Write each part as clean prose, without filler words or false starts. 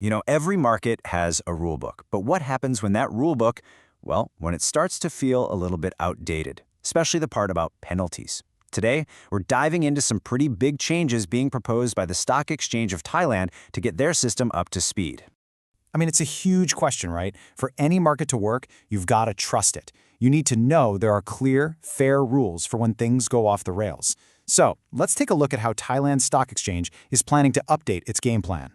Every market has a rule book, but what happens when that rule book, well, when it starts to feel a little bit outdated, especially the part about penalties. Today, we're diving into some pretty big changes being proposed by the Stock Exchange of Thailand to get their system up to speed. I mean, it's a huge question, right? For any market to work, you've got to trust it. You need to know there are clear, fair rules for when things go off the rails. So, let's take a look at how Thailand's stock exchange is planning to update its game plan.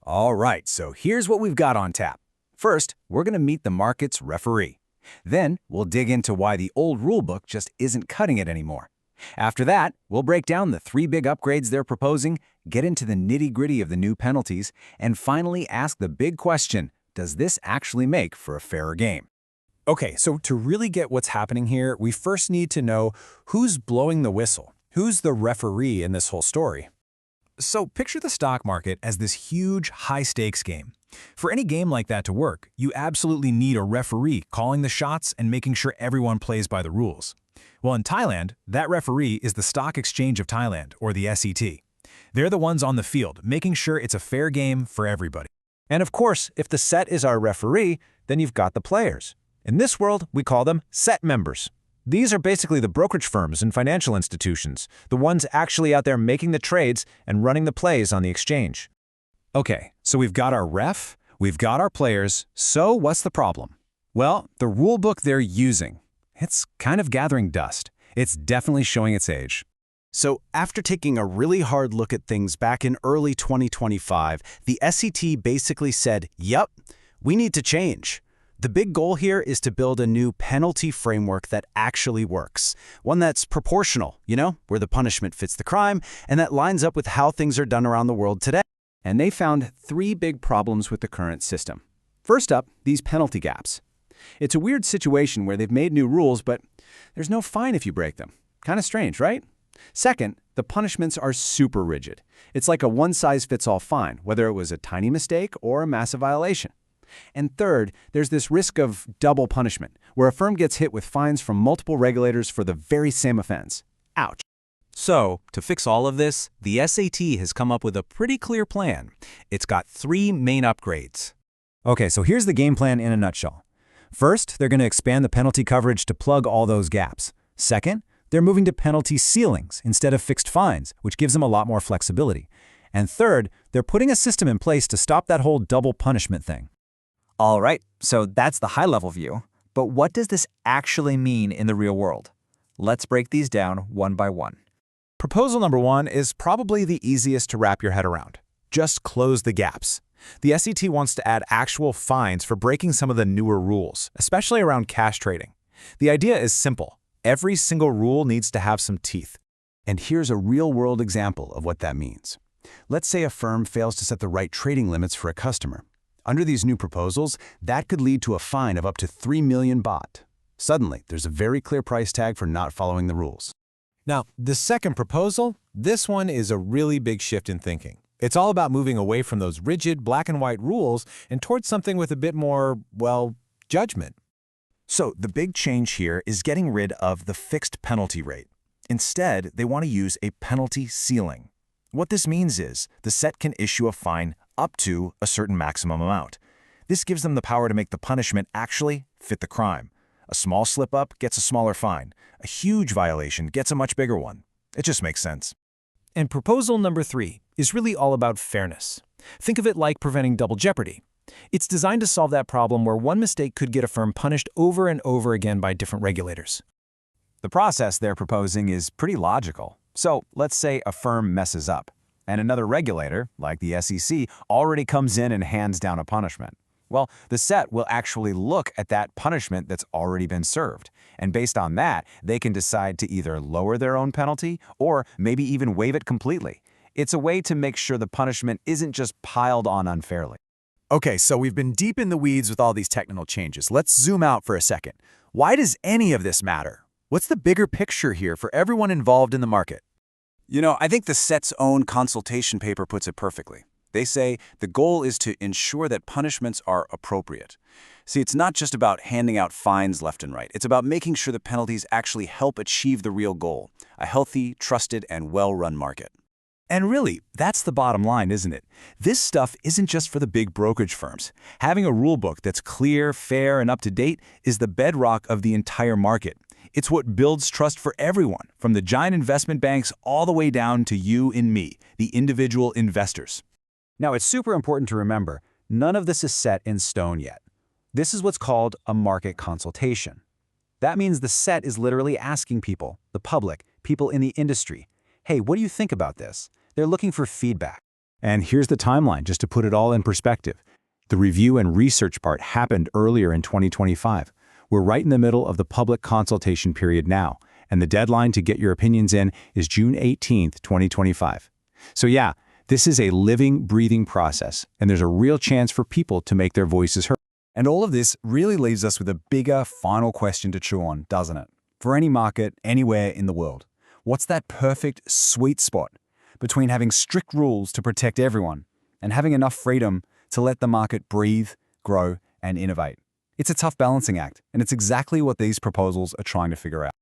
All right, so here's what we've got on tap. First, we're going to meet the market's referee. Then, we'll dig into why the old rulebook just isn't cutting it anymore. After that, we'll break down the 3 big upgrades they're proposing, get into the nitty-gritty of the new penalties, and finally ask the big question, does this actually make for a fairer game? Okay, so to really get what's happening here, we first need to know who's blowing the whistle. Who's the referee in this whole story? So picture the stock market as this huge, high-stakes game. For any game like that to work, you absolutely need a referee calling the shots and making sure everyone plays by the rules. Well, in Thailand, that referee is the Stock Exchange of Thailand, or the SET. They're the ones on the field, making sure it's a fair game for everybody. And of course, if the SET is our referee, then you've got the players. In this world, we call them SET members. These are basically the brokerage firms and financial institutions, the ones actually out there making the trades and running the plays on the exchange. Okay, so we've got our ref, we've got our players, so what's the problem? Well, the rule book they're using. It's kind of gathering dust. It's definitely showing its age. So after taking a really hard look at things back in early 2025, the SET basically said, yep, we need to change. The big goal here is to build a new penalty framework that actually works. One that's proportional, where the punishment fits the crime, and that lines up with how things are done around the world today. And they found 3 big problems with the current system. First up, these penalty gaps. It's a weird situation where they've made new rules, but there's no fine if you break them. Kind of strange, right? Second, the punishments are super rigid. It's like a one-size-fits-all fine, whether it was a tiny mistake or a massive violation. And third, there's this risk of double punishment, where a firm gets hit with fines from multiple regulators for the very same offense. Ouch. So, to fix all of this, the SAT has come up with a pretty clear plan. It's got 3 main upgrades. Okay, so here's the game plan in a nutshell. First, they're going to expand the penalty coverage to plug all those gaps. Second, they're moving to penalty ceilings instead of fixed fines, which gives them a lot more flexibility. And third, they're putting a system in place to stop that whole double punishment thing. All right, so that's the high-level view. But what does this actually mean in the real world? Let's break these down one by one. Proposal number 1 is probably the easiest to wrap your head around. Just close the gaps. The SET wants to add actual fines for breaking some of the newer rules, especially around cash trading. The idea is simple. Every single rule needs to have some teeth. And here's a real-world example of what that means. Let's say a firm fails to set the right trading limits for a customer. Under these new proposals, that could lead to a fine of up to 3 million baht. Suddenly, there's a very clear price tag for not following the rules. Now, the second proposal, this one is a really big shift in thinking. It's all about moving away from those rigid black and white rules and towards something with a bit more, judgment. So the big change here is getting rid of the fixed penalty rate. Instead, they want to use a penalty ceiling. What this means is the SET can issue a fine up to a certain maximum amount. This gives them the power to make the punishment actually fit the crime. A small slip-up gets a smaller fine. A huge violation gets a much bigger one. It just makes sense. And proposal number 3 is really all about fairness. Think of it like preventing double jeopardy. It's designed to solve that problem where one mistake could get a firm punished over and over again by different regulators. The process they're proposing is pretty logical. So let's say a firm messes up, and another regulator, like the SEC, already comes in and hands down a punishment. Well, the SET will actually look at that punishment that's already been served, and based on that, they can decide to either lower their own penalty or maybe even waive it completely. It's a way to make sure the punishment isn't just piled on unfairly. Okay, so we've been deep in the weeds with all these technical changes. Let's zoom out for a second. Why does any of this matter? What's the bigger picture here for everyone involved in the market? I think the SET's own consultation paper puts it perfectly. They say the goal is to ensure that punishments are appropriate. See, it's not just about handing out fines left and right. It's about making sure the penalties actually help achieve the real goal, a healthy, trusted, and well-run market. And really, that's the bottom line, isn't it? This stuff isn't just for the big brokerage firms. Having a rulebook that's clear, fair, and up to date is the bedrock of the entire market. It's what builds trust for everyone, from the giant investment banks all the way down to you and me, the individual investors. Now, it's super important to remember, none of this is set in stone yet. This is what's called a market consultation. That means the set is literally asking people, the public, people in the industry, hey, what do you think about this? They're looking for feedback. And here's the timeline, just to put it all in perspective. The review and research part happened earlier in 2025. We're right in the middle of the public consultation period now, and the deadline to get your opinions in is June 18th, 2025. So yeah, this is a living, breathing process, and there's a real chance for people to make their voices heard. And all of this really leaves us with a bigger, final question to chew on, doesn't it? For any market, anywhere in the world, what's that perfect, sweet spot between having strict rules to protect everyone and having enough freedom to let the market breathe, grow, and innovate? It's a tough balancing act, and it's exactly what these proposals are trying to figure out.